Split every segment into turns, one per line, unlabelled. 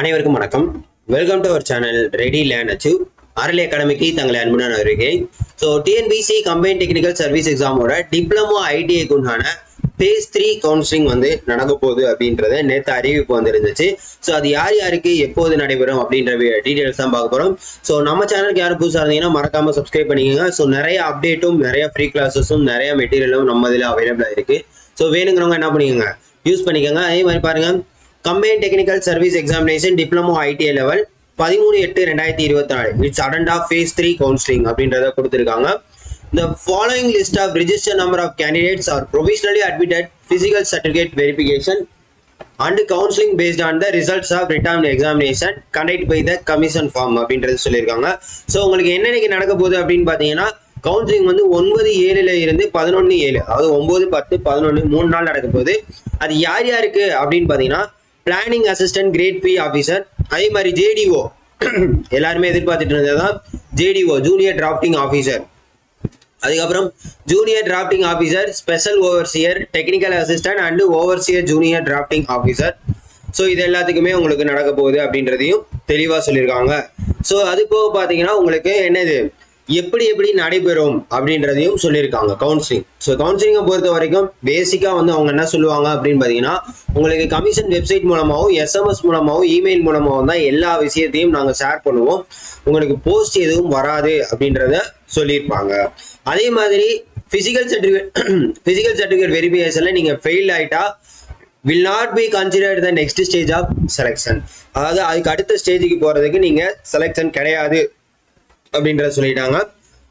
அனைவருக்கும் வணக்கம். Welcome to our channel ready learn achieve. RLA அகாடமிக்கு தங்களை அன்புடன் வருகிறேன். So TNPSC combine technical service எக்ஸாமோட டிப்ளமோ ஐடிஐக்கு உண்டான phase 3 கவுன்சிலிங் வந்து நடக்க போகுது அப்படின்றத நேற்று அறிவிப்பு வந்துருந்துச்சு. ஸோ அது யார் யாருக்கு எப்போது நடைபெறும் அப்படின்ற டீடைல்ஸ் தான் பார்க்க போகிறோம். ஸோ நம்ம சேனலுக்கு யாரும் புதுசாக இருந்தீங்கன்னா மறக்காம சப்ஸ்கிரைப் பண்ணிக்கோங்க. ஸோ நிறைய அப்டேட்டும் நிறைய ஃப்ரீ கிளாஸஸும் நிறைய மெட்டீரியலும் நம்ம இதில் அவைலபிளாக இருக்கு. ஸோ வேணுங்கிறவங்க என்ன பண்ணிக்கோங்க, யூஸ் பண்ணிக்கோங்க. அதே மாதிரி பாருங்க, combine technical service examination diploma ITI level 13/8/2024 it's attend of phase 3 counselling அப்படின்றத கொடுத்துருக்காங்க. The following list of registered number of candidates are provisionally admitted physical certificate verification and counseling based on the results of written examination conducted by the commission form அப்படின்றது சொல்லியிருக்காங்க. So உங்களுக்கு என்னென்னைக்கு நடக்க போகுது அப்படின்னு பார்த்தீங்கன்னா, counselling வந்து 9/7 இருந்து 11/7, அதாவது 9, 10, 11 3 நாள் நடக்க போகுது. அது யார் யாருக்கு அப்படின்னு பார்த்தீங்கன்னா, planning assistant grade B officer, அதே மாதிரி ஜேடிஓ எல்லாருமே எதிர்பார்த்துட்டு இருந்ததுதான் ஜேடிஓ ஜூனியர் டிராஃப்டிங் ஆஃபீஸர், அதுக்கப்புறம் junior drafting officer, special overseer, technical assistant and overseer junior drafting officer. So இது எல்லாத்துக்குமே உங்களுக்கு நடக்க போகுது அப்படின்றதையும் தெளிவாக சொல்லியிருக்காங்க. ஸோ அது போக பார்த்தீங்கன்னா உங்களுக்கு என்னது எப்படி நடைபெறும் அப்படின்றதையும் சொல்லியிருக்காங்க கவுன்சிலிங். ஸோ கவுன்சிலிங்கை பொறுத்த வரைக்கும் பேசிக்காக வந்து அவங்க என்ன சொல்லுவாங்க அப்படின்னு பார்த்தீங்கன்னா, உங்களுக்கு கமிஷன் வெப்சைட் மூலமாகவும் எஸ்எம்எஸ் மூலமாகவும் இமெயில் மூலமாகவும் தான் எல்லா விஷயத்தையும் நாங்கள் ஷேர் பண்ணுவோம். உங்களுக்கு போஸ்ட் எதுவும் வராது அப்படின்றத சொல்லியிருப்பாங்க. அதே மாதிரி பிசிக்கல் சர்டிஃபிகேட் வெரிஃபிகேஷன்ல நீங்க ஃபெயில் ஆயிட்டா will not be considered the next stage of selection. அதாவது அதுக்கு அடுத்த ஸ்டேஜுக்கு போறதுக்கு நீங்க செலெக்ஷன் கிடையாது அப்படின்றத சொல்லிட்டாங்க.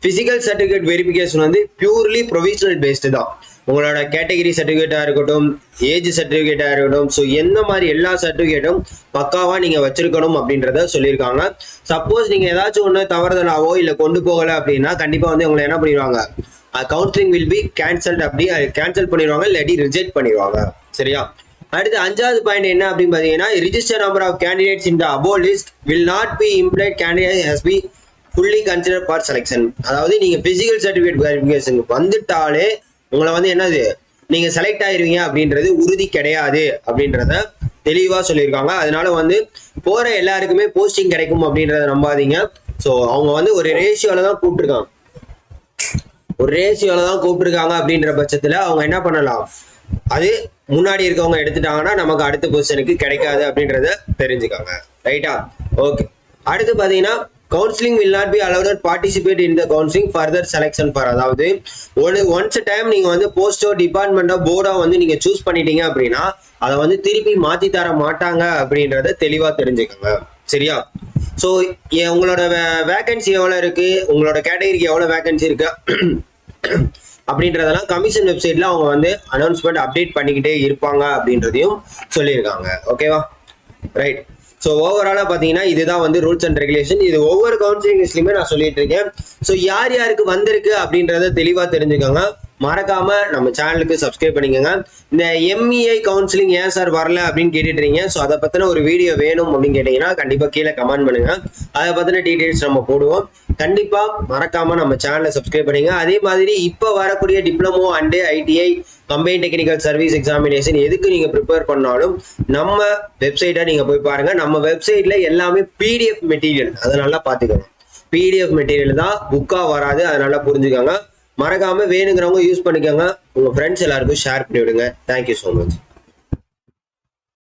பிசிக்கல் சர்டிஃபிகேட் வெரிஃபிகேஷன் வந்து பியூர்லி ப்ரொவிஷனல் பேஸ்டு தான். உங்களோட கேட்டகரி சர்டிஃபிகேட்டா இருக்கட்டும், ஏஜ் சர்டிஃபிகேட்டா இருக்கட்டும், ஸோ எந்த மாதிரி எல்லா சர்டிஃபிகேட்டும் பக்காவா நீங்க வச்சிருக்கணும் அப்படின்றத சொல்லியிருக்காங்க. சப்போஸ் நீங்க ஏதாச்சும் ஒன்று தவறுதலாவோ இல்லை கொண்டு போகலை அப்படின்னா கண்டிப்பா வந்து உங்களை என்ன பண்ணிடுவாங்க, கவுன்சிலிங் வில் பி கேன்சல்ட், அப்படி கேன்சல் பண்ணிடுவாங்க, இல்லாட்டி ரிஜெக்ட் பண்ணிடுவாங்க. சரியா? அடுத்து 5வது பாயிண்ட் என்ன அப்படின்னு பார்த்தீங்கன்னா, register number of candidates in the above list will not be implied candidate has be fully consider for selection. அதாவது நீங்க பிசிக்கல் சர்டிஃபிகேட் வெரிஃபிகேஷனுக்கு வந்துட்டாலே உங்களை வந்து என்னது நீங்க செலக்ட் ஆயிருவீங்க அப்படின்றது உறுதி கிடையாது அப்படின்றத தெளிவா சொல்லியிருக்காங்க. அதனால வந்து போற எல்லாருக்குமே போஸ்டிங் கிடைக்கும் அப்படின்றத நம்பாதீங்க. ஸோ அவங்க வந்து ஒரு ரேஷியோல தான் கூப்பிட்டுருக்காங்க அப்படின்ற பட்சத்துல அவங்க என்ன பண்ணலாம், அது முன்னாடி இருக்கவங்க எடுத்துட்டாங்கன்னா நமக்கு அடுத்த பொசிஷனுக்கு கிடைக்காது அப்படின்றத தெரிஞ்சுக்காங்க. ரைட்டா? ஓகே. அடுத்து பாத்தீங்கன்னா, counselling will not be allowed to participate in the counseling further selection for, அதாவது ஒன்ஸ் டைம் நீங்க வந்து போஸ்டோ டிபார்ட்மெண்டோ போர்டோ வந்து நீங்க சூஸ் பண்ணிட்டீங்க அப்படின்னா அதை வந்து திருப்பி மாத்தி தர மாட்டாங்க அப்படின்றத தெளிவா தெரிஞ்சுக்கோங்க. சரியா? ஸோ உங்களோட வேகன்சி எவ்வளவு இருக்கு, உங்களோட கேட்டகரிக்கு எவ்வளவு வேகன்சி இருக்கு அப்படின்றதெல்லாம் கமிஷன் வெப்சைட்ல அவங்க வந்து அனௌன்ஸ்மெண்ட் அப்டேட் பண்ணிக்கிட்டே இருப்பாங்க அப்படின்றதையும் சொல்லியிருக்காங்க. ஓகேவா? ரைட். ஸோ ஓவராலாக பார்த்தீங்கன்னா இதுதான் வந்து ரூல்ஸ் அண்ட் ரெகுலேஷன். இது ஒவ்வொரு கவுன்சிலிங் லிஸ்ட்லையுமே நான் சொல்லிட்டு இருக்கேன். ஸோ யார் யாருக்கு வந்திருக்கு அப்படின்றத தெளிவாக தெரிஞ்சுக்கோங்க. மறக்காம நம்ம சேனலுக்கு சப்ஸ்கிரைப் பண்ணிக்கோங்க. இந்த எம்இஐ கவுன்சிலிங் ஏன் சார் வரல அப்படின்னு கேட்டுட்டு இருக்கீங்க. ஸோ அதை பற்றின ஒரு வீடியோ வேணும் அப்படின்னு கேட்டீங்கன்னா கண்டிப்பாக கீழே கமெண்ட் பண்ணுங்க. அதை பற்றின டீட்டெயில்ஸ் நம்ம போடுவோம். கண்டிப்பா மறக்காம நம்ம சேனலை சப்ஸ்கிரைப் பண்ணுங்க. அதே மாதிரி இப்போ வரக்கூடிய diploma and ITI combine technical service examination எதுக்கு நீங்க ப்ரிப்பேர் பண்ணாலும் நம்ம வெப்சைட்டை நீங்க போய் பாருங்க. நம்ம வெப்சைட்ல எல்லாமே பிடிஎஃப் மெட்டீரியல், அதை நல்லா பாத்துக்கோங்க. பிடிஎஃப் மெட்டீரியல் தான், புக்கா வராது, அதை நல்லா புரிஞ்சுக்கோங்க. மறக்காம வேணுங்கிறவங்க யூஸ் பண்ணிக்கோங்க. உங்க ஃப்ரெண்ட்ஸ் எல்லாருக்கும் ஷேர் பண்ணி விடுங்க. Thank you so much.